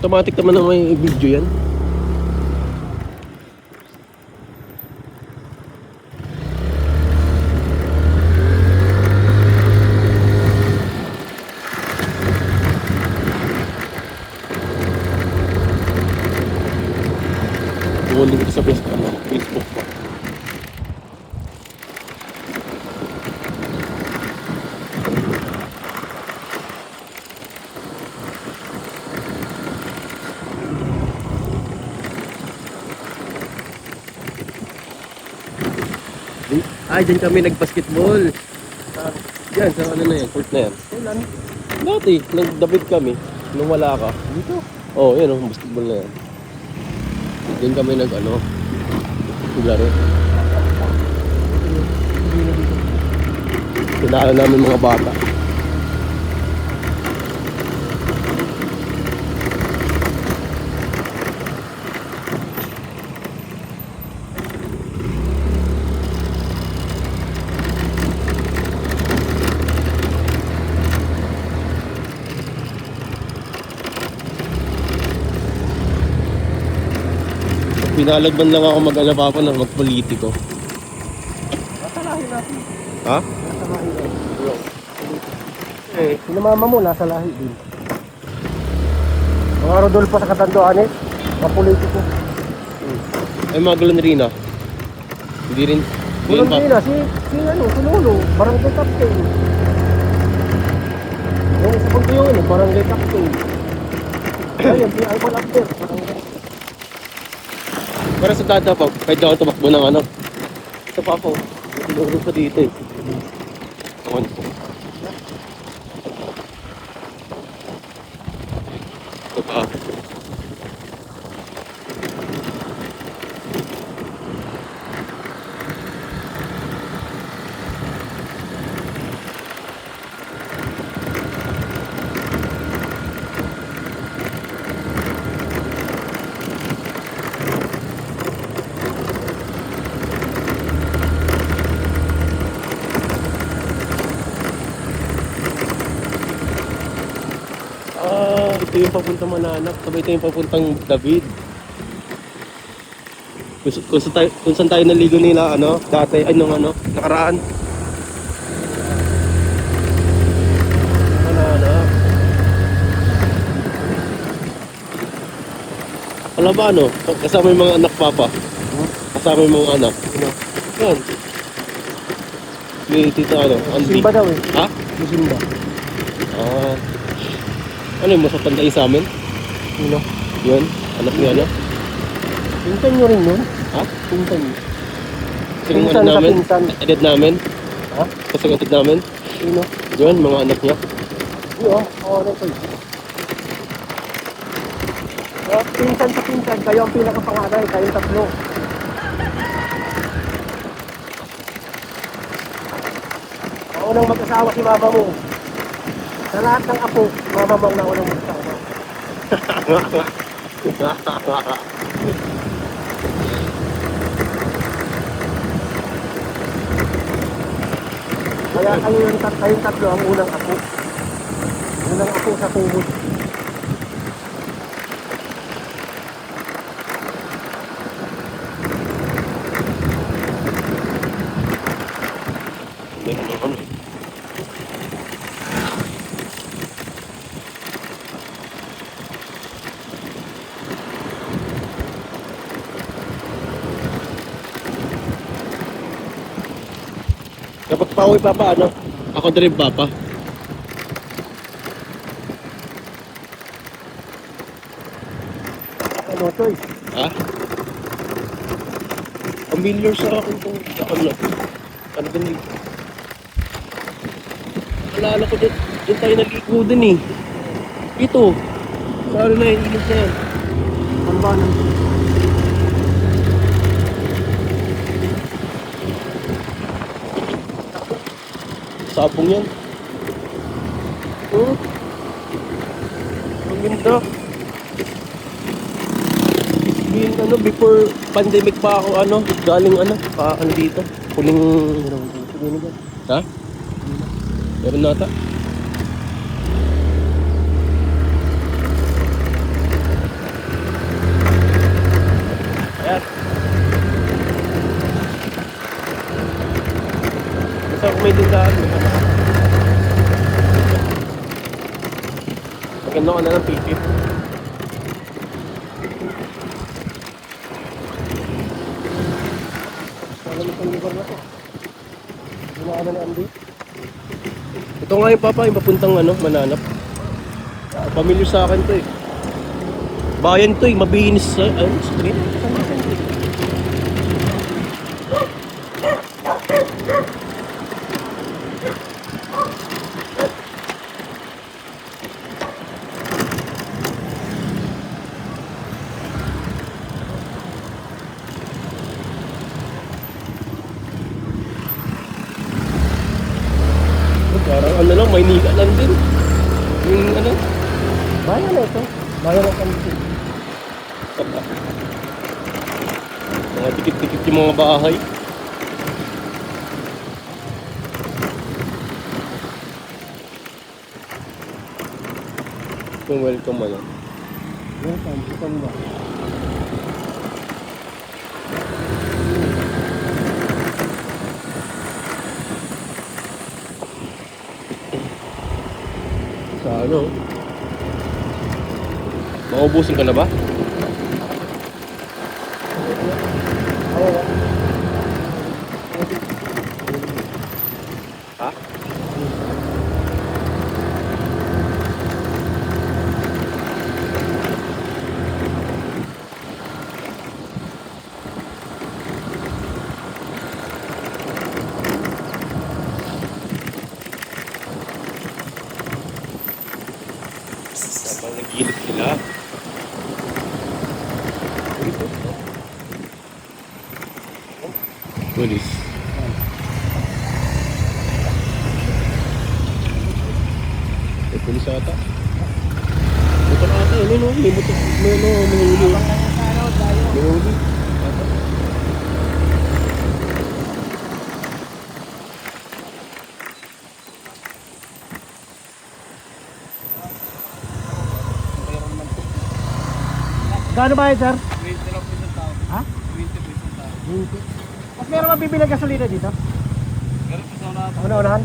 Automatic naman na may video yan. Tuwalin ko sa Facebook pa. Ay, dyan kami nag-basketball. Yan, sa ano na yan, court na yan. Kailan? Dati, nag-David kami. Nung wala ka. Dito. Oo, yan ang basketball na yan. Dyan kami nag-ano, naglaro. Pinalo namin mga bata. Pinalagban lang ako mag-alapapa na magpolitiko. Nasa lahi natin. Ha? Nasa lahi natin. Sino mama mo, nasa lahi din. Mga Rodolfo sa Catanduanes, mga politiko. Ay, mga Golondrina. Hindi rin. Hindi rin pa. Tulad si Lolo, barangay captain. Yung isa pang yun, barangay captain. Ayun, si Ivan Abder, barangay. Para sa dada pa, kahit ako tumakbo ng ano. Ito pa ako. Tinuro pa dito eh. Ewan ko. Ito pa. Ito yung papuntang Mananak, sabay ito yung papuntang David. Kung saan tayo naligo nila, ano, dati, ay nung ano, nakaraan. Mananak. Alam ba ano, kasama yung mga anak papa. Kasama yung mga anak. Yan. May tito ano, Andy. Simba daw eh. Ha? Yung Simba. Ah. Ano yung masapantay sa amin? Sino? Yun, anak niya ano? Pinsan nyo rin yun? Ha? Pinsan nyo. Kasing Pinsan ano sa namin? pinsan. Edad namin? Ha? Kasing edad namin? Sino? Yun, mga anak niya. Yun, ano ko yun. Pinsan sa pinsan, kayo ang pinakapanganay, kayong tatlo. Unang mag-asawa si mama mo. Sa lahat ng apo, mama mo ang naunang mag-asawa. Kaya kayong tatlo ang unang apo. Unang apo sa tuhod. Kapag pauwi papa, ano? Ako na rin papa. Ano to eh? Ha? Familiar sa akin itong ano. Ano ba nito? Alala ko dyan tayo naligo din eh. Ito. Sa ano na yun, ilog na yan. Pambanan. Sabong yan. Oh. Ang ganda. Ano, before pandemic pa ako, ano, galing ano, ano dito. Huling, ha? Meron nata. Ganda ka na ng pipip. Alam mo itong lugar na to. Ginaan na ni Andy. Ito nga yung papa, yung papuntang ano, Mananap. Familiar sa akin to eh. Bayan to eh, mabinis sa street. Parang ano lang, Maynila lang din. Yung ano, Bayan na ito. Bayan ng Andy. mga dikit-dikit yung mga bahay. Yung welcome ano. Welcome. Welcome ba? Sa ano? Maubusin ka na ba? Oo. Ha? Sabang nagilid sila. Pulis. May pulis ata. Motor ata yun, no? May motor, may huli. May huli. Gaano ba yun, sir? 20 lang po isang tao. Ha? 20 po isang tao. 20. At meron mabibilang gasolina dito? Ganun po sa unahan. Una-unahan?